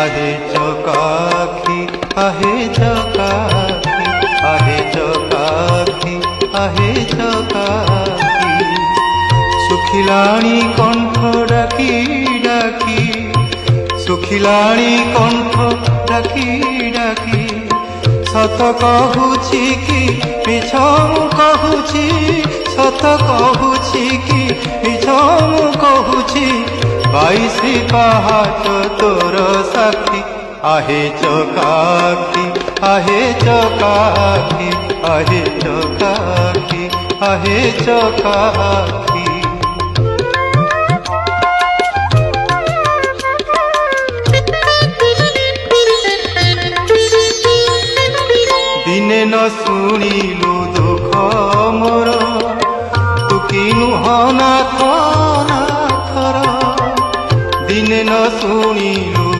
आहे चकाखी आहे चकाखी आहे चकाखी आहे चकाखी सुखिलाणी कंठ डाकी डाकी सुखिलाणी कंठ डाकी डाकी सत कहूची कि मिछ कहूची सत कहूची कि मिछ कहूची 22 पहाच तोर साक्षी आहे चकाखी आहे चकाखी आहे चकाखी आहे चकाखी दिने न शुणिलु दुख मोर तू किनुह नाथ नाथर दिने न शुणिलु